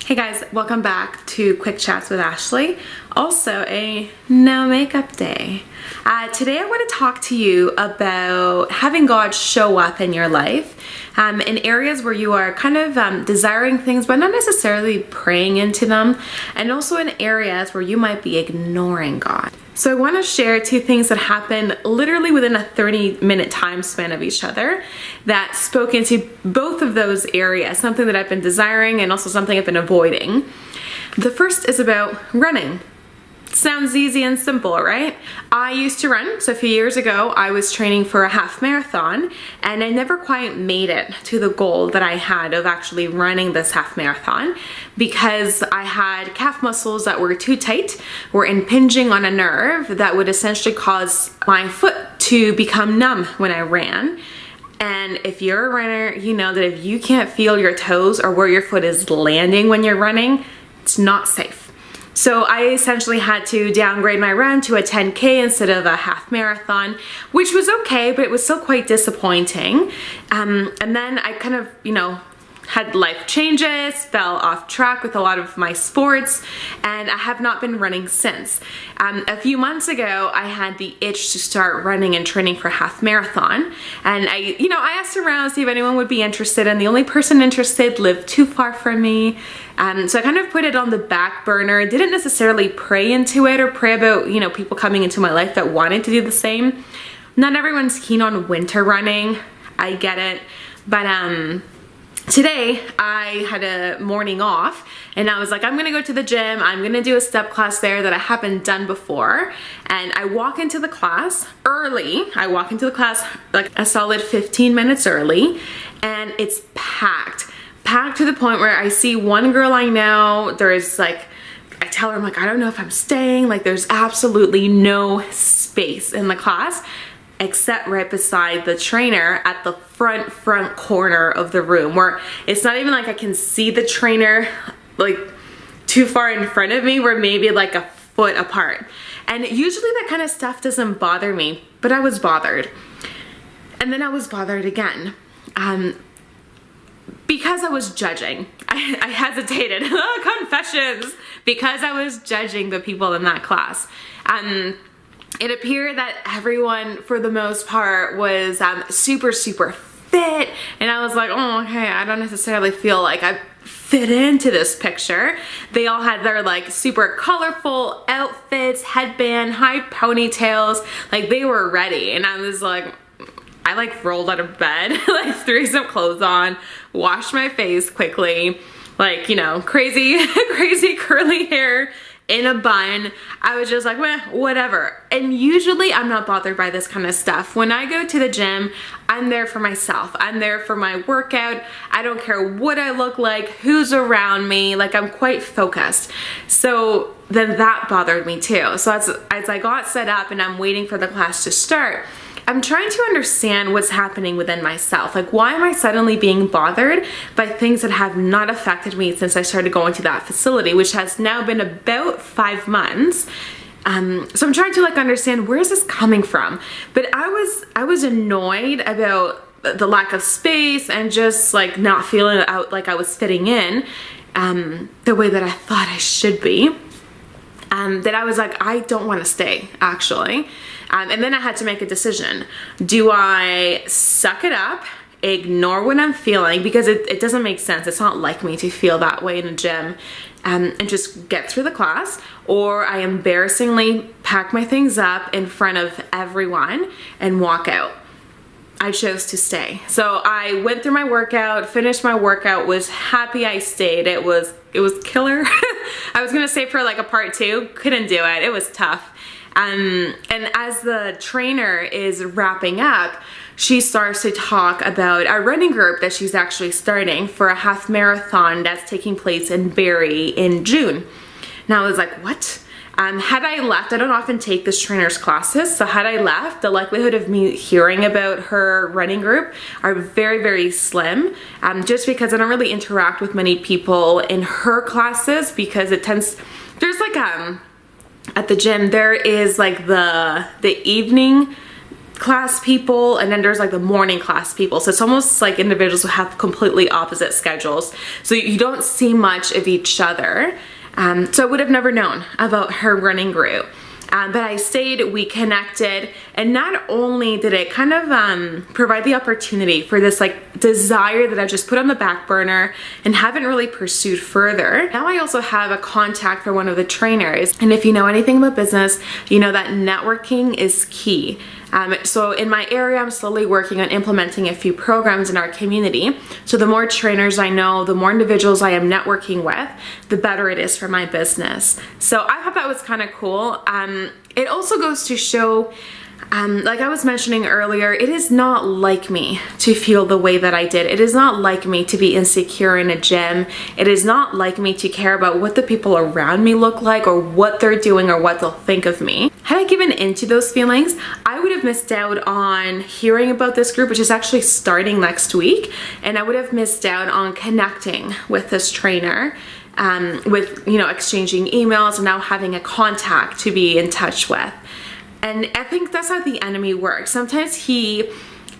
Hey guys, welcome back to Quick Chats with Ashley. Also a no makeup day. Today I want to talk to you about having God show up in your life in areas where you are kind of desiring things but not necessarily praying into them, and also in areas where you might be ignoring God. So I want to share two things that happened literally within a 30-minute time span of each other that spoke into both of those areas, something that I've been desiring and also something I've been avoiding. The first is about running. Sounds easy and simple, right? I used to run, so a few years ago I was training for a half marathon and I never quite made it to the goal that I had of actually running this half marathon because I had calf muscles that were too tight, were impinging on a nerve that would essentially cause my foot to become numb when I ran. And if you're a runner, you know that if you can't feel your toes or where your foot is landing when you're running, it's not safe. So I essentially had to downgrade my run to a 10K instead of a half marathon, which was okay, but it was still quite disappointing. And then I kind of, had life changes, fell off track with a lot of my sports, and I have not been running since. A few months ago, I had the itch to start running and training for half marathon, and I asked around to see if anyone would be interested, and the only person interested lived too far from me. So I kind of put it on the back burner. Didn't necessarily pray into it or pray about, people coming into my life that wanted to do the same. Not everyone's keen on winter running. I get it. But today I had a morning off and I was like, I'm gonna go to the gym. I'm gonna do a step class there that I haven't done before. And I walk into the class early. I walk into the class like a solid 15 minutes early, and it's packed. Packed to the point where I see one girl I know, there's like, I tell her, I'm like, I don't know if I'm staying. Like, there's absolutely no space in the class except right beside the trainer at the front corner of the room, where it's not even like I can see the trainer like too far in front of me. We're maybe like a foot apart. And usually that kind of stuff doesn't bother me, but I was bothered. And then I was bothered again. Because I was judging. I hesitated. Confessions. Because I was judging the people in that class. It appeared that everyone, for the most part, was super fit. And I was like, oh, okay, I don't necessarily feel like I fit into this picture. They all had their like super colorful outfits, headband, high ponytails. Like, they were ready. And I was like, I like rolled out of bed, like threw some clothes on, washed my face quickly, like, crazy curly hair in a bun. I was just like, meh, whatever. And usually I'm not bothered by this kind of stuff. When I go to the gym, I'm there for myself. I'm there for my workout. I don't care what I look like, who's around me. Like, I'm quite focused. So then that bothered me too. So as I got set up and I'm waiting for the class to start, I'm trying to understand what's happening within myself. Like, why am I suddenly being bothered by things that have not affected me since I started going to that facility, which has now been about 5 months. So I'm trying to understand, where is this coming from? But I was annoyed about the lack of space and just like not feeling out like I was fitting in the way that I thought I should be. That I was like, I don't want to stay, actually. And then I had to make a decision. Do I suck it up, ignore what I'm feeling, because it doesn't make sense. It's not like me to feel that way in a gym, and just get through the class, or I embarrassingly pack my things up in front of everyone and walk out. I chose to stay. So I went through my workout, finished my workout, was happy I stayed. It was killer. I was gonna stay for like a part 2, couldn't do it. It was tough. And as the trainer is wrapping up, she starts to talk about a running group that she's actually starting for a half marathon that's taking place in Barrie in June. Now I was like, what? Had I left, I don't often take this trainer's classes, so had I left, the likelihood of me hearing about her running group are very, very slim, just because I don't really interact with many people in her classes, because there's like, at the gym, there is like the evening class people, and then there's like the morning class people. So it's almost like individuals who have completely opposite schedules. So you don't see much of each other. So I would have never known about her running group. But I stayed, we connected, and not only did it kind of provide the opportunity for this like desire that I just put on the back burner and haven't really pursued further. Now I also have a contact for one of the trainers, and if you know anything about business, you know that networking is key. So in my area, I'm slowly working on implementing a few programs in our community. So the more trainers I know, the more individuals I am networking with, the better it is for my business. So I thought that was kind of cool. It also goes to show, like I was mentioning earlier, it is not like me to feel the way that I did. It is not like me to be insecure in a gym. It is not like me to care about what the people around me look like or what they're doing or what they'll think of me. Had I given into those feelings, I would have missed out on hearing about this group, which is actually starting next week, and I would have missed out on connecting with this trainer, with, you know, exchanging emails and now having a contact to be in touch with. And I think that's how the enemy works. Sometimes he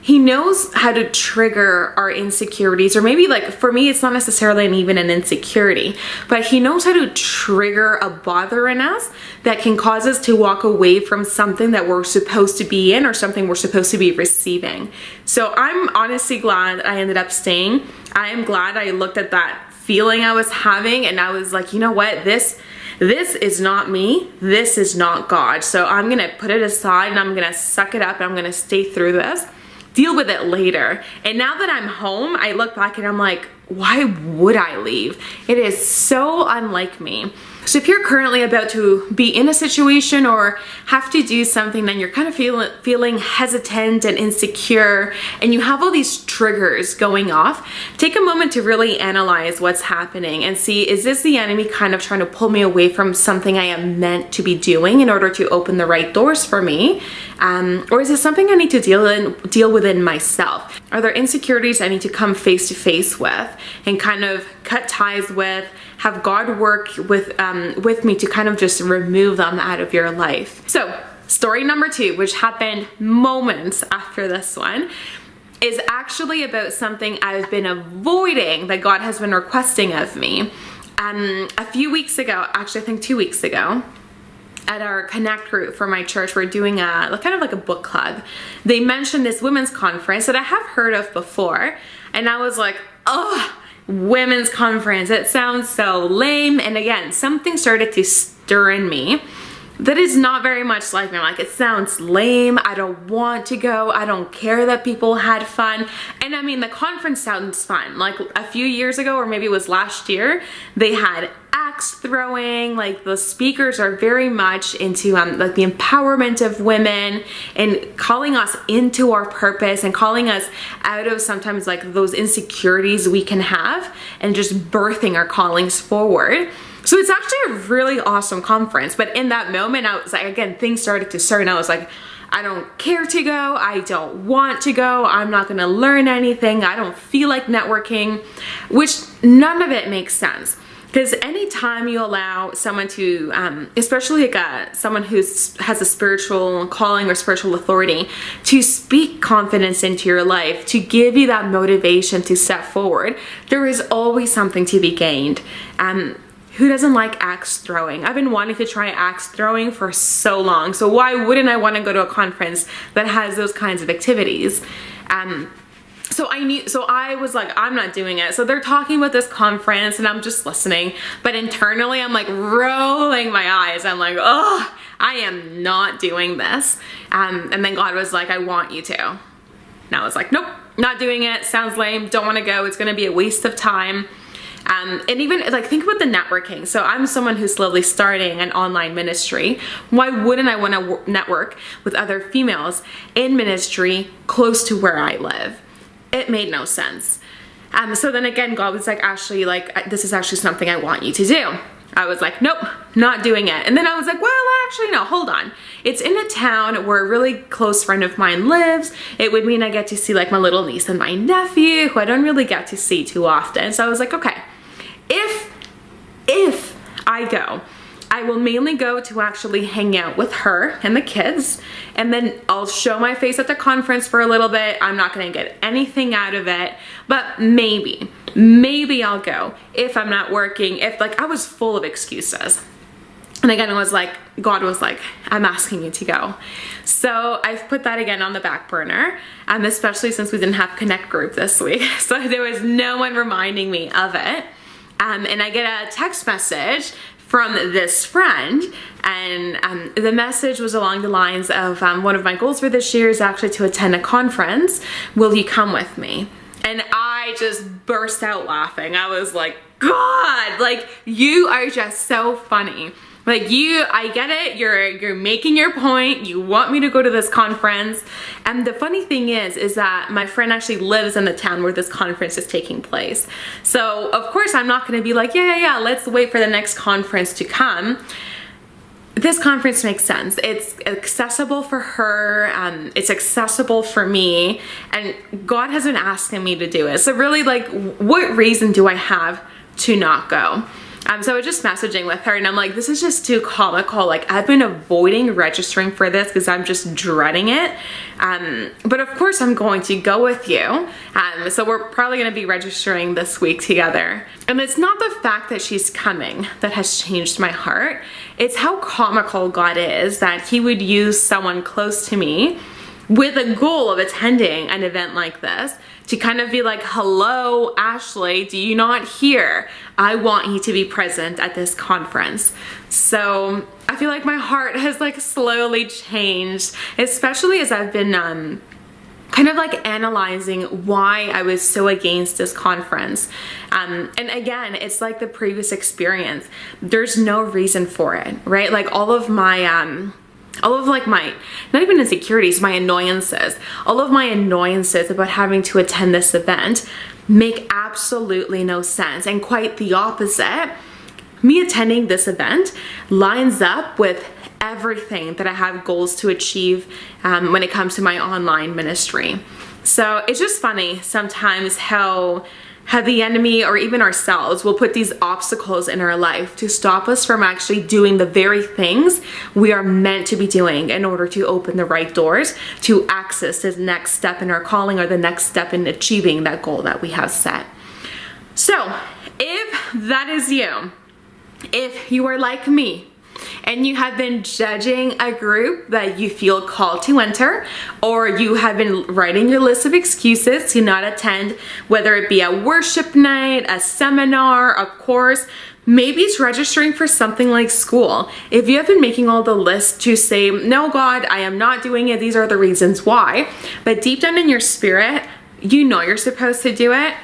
knows how to trigger our insecurities, or maybe like for me, it's not necessarily even an insecurity, but he knows how to trigger a bother in us that can cause us to walk away from something that we're supposed to be in or something we're supposed to be receiving. So I'm honestly glad I ended up staying. I am glad I looked at that feeling I was having and I was like, you know what, this is not me, this is not God. So I'm gonna put it aside and I'm gonna suck it up and I'm gonna stay through this, deal with it later. And now that I'm home, I look back and I'm like, why would I leave? It is so unlike me. So if you're currently about to be in a situation or have to do something, then you're kind of feeling hesitant and insecure, and you have all these triggers going off, take a moment to really analyze what's happening and see, is this the enemy kind of trying to pull me away from something I am meant to be doing in order to open the right doors for me? Or is it something I need to deal within myself? Are there insecurities I need to come face to face with and kind of cut ties with, have God work with me to kind of just remove them out of your life? So story number 2, which happened moments after this one, is actually about something I've been avoiding that God has been requesting of me. A few weeks ago, actually I think 2 weeks ago, at our Connect group for my church, we're doing a kind of like a book club. They mentioned this women's conference that I have heard of before, and I was like, oh, women's conference, it sounds so lame. And again, something started to stir in me that is not very much like me. Like, it sounds lame, I don't want to go, I don't care that people had fun. And I mean, the conference sounds fun. Like a few years ago, or maybe it was last year, they had axe throwing. Like, the speakers are very much into like the empowerment of women and calling us into our purpose and calling us out of sometimes like those insecurities we can have and just birthing our callings forward. So it's actually a really awesome conference. But in that moment, I was like, again, things started to stir and I was like, I don't care to go, I don't want to go, I'm not gonna learn anything, I don't feel like networking, which none of it makes sense. Because anytime you allow someone to, especially like someone who has a spiritual calling or spiritual authority, to speak confidence into your life, to give you that motivation to step forward, there is always something to be gained. Who doesn't like axe throwing? I've been wanting to try axe throwing for so long. So why wouldn't I want to go to a conference that has those kinds of activities? So I was like, I'm not doing it. So they're talking about this conference and I'm just listening. But internally, I'm like rolling my eyes. I'm like, oh, I am not doing this. And then God was like, I want you to. And I was like, nope, not doing it. Sounds lame. Don't want to go. It's going to be a waste of time. And even like, think about the networking. So I'm someone who's slowly starting an online ministry. Why wouldn't I want to network with other females in ministry close to where I live? It made no sense. So then again, God was like, Ashley, like, this is actually something I want you to do. I was like, nope, not doing it. And then I was like, well, actually, no, hold on. It's in a town where a really close friend of mine lives. It would mean I get to see like my little niece and my nephew, who I don't really get to see too often. So I was like, okay, if I go, I will mainly go to actually hang out with her and the kids, and then I'll show my face at the conference for a little bit. I'm not gonna get anything out of it, but maybe I'll go if I'm not working, if like I was full of excuses. And again, it was like, God was like, I'm asking you to go. So I've put that again on the back burner, especially since we didn't have Connect group this week. So there was no one reminding me of it. And I get a text message from this friend, and the message was along the lines of, one of my goals for this year is actually to attend a conference. Will you come with me? And I just burst out laughing. I was like, God, like, you are just so funny. Like, I get it, you're making your point, you want me to go to this conference. And the funny thing is that my friend actually lives in the town where this conference is taking place. So of course I'm not gonna be like, yeah, let's wait for the next conference to come. This conference makes sense. It's accessible for her, it's accessible for me, and God has been asking me to do it. So really, like, what reason do I have to not go? So I was just messaging with her, and I'm like, this is just too comical. Like, I've been avoiding registering for this because I'm just dreading it. But of course I'm going to go with you. So we're probably going to be registering this week together. And it's not the fact that she's coming that has changed my heart. It's how comical God is that he would use someone close to me with a goal of attending an event like this to kind of be like, hello, Ashley, do you not hear? I want you to be present at this conference. So I feel like my heart has like slowly changed, especially as I've been kind of like analyzing why I was so against this conference. And again, it's like the previous experience. There's no reason for it, right? Like all of my not even insecurities, my annoyances, all of my annoyances about having to attend this event make absolutely no sense. And quite the opposite. Me attending this event lines up with everything that I have goals to achieve when it comes to my online ministry. So it's just funny sometimes how the enemy or even ourselves will put these obstacles in our life to stop us from actually doing the very things we are meant to be doing in order to open the right doors to access this next step in our calling or the next step in achieving that goal that we have set. So if that is you, if you are like me, and you have been judging a group that you feel called to enter, or you have been writing your list of excuses to not attend, whether it be a worship night, a seminar, a course, maybe it's registering for something like school. If you have been making all the lists to say, no, God, I am not doing it, these are the reasons why, but deep down in your spirit, you know you're supposed to do it,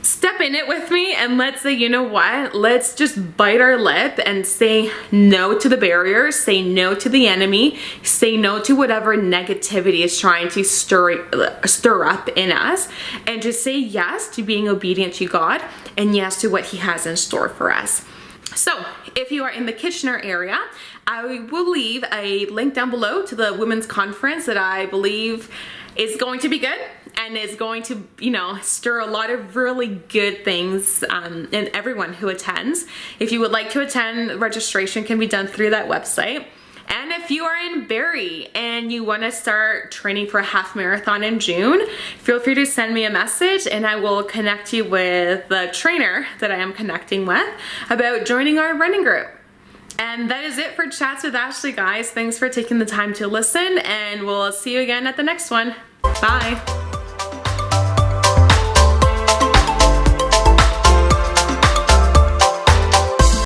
step in it with me and let's say, you know what, let's just bite our lip and say no to the barriers, say no to the enemy, say no to whatever negativity is trying to stir up in us, and just say yes to being obedient to God and yes to what he has in store for us. So if you are in the Kitchener area, I will leave a link down below to the women's conference that I believe is going to be good and is going to, you know, stir a lot of really good things in everyone who attends. If you would like to attend, registration can be done through that website. And if you are in Barrie and you want to start training for a half marathon in June, feel free to send me a message and I will connect you with the trainer that I am connecting with about joining our running group. And that is it for Chats with Ashley, guys. Thanks for taking the time to listen, and we'll see you again at the next one. Bye.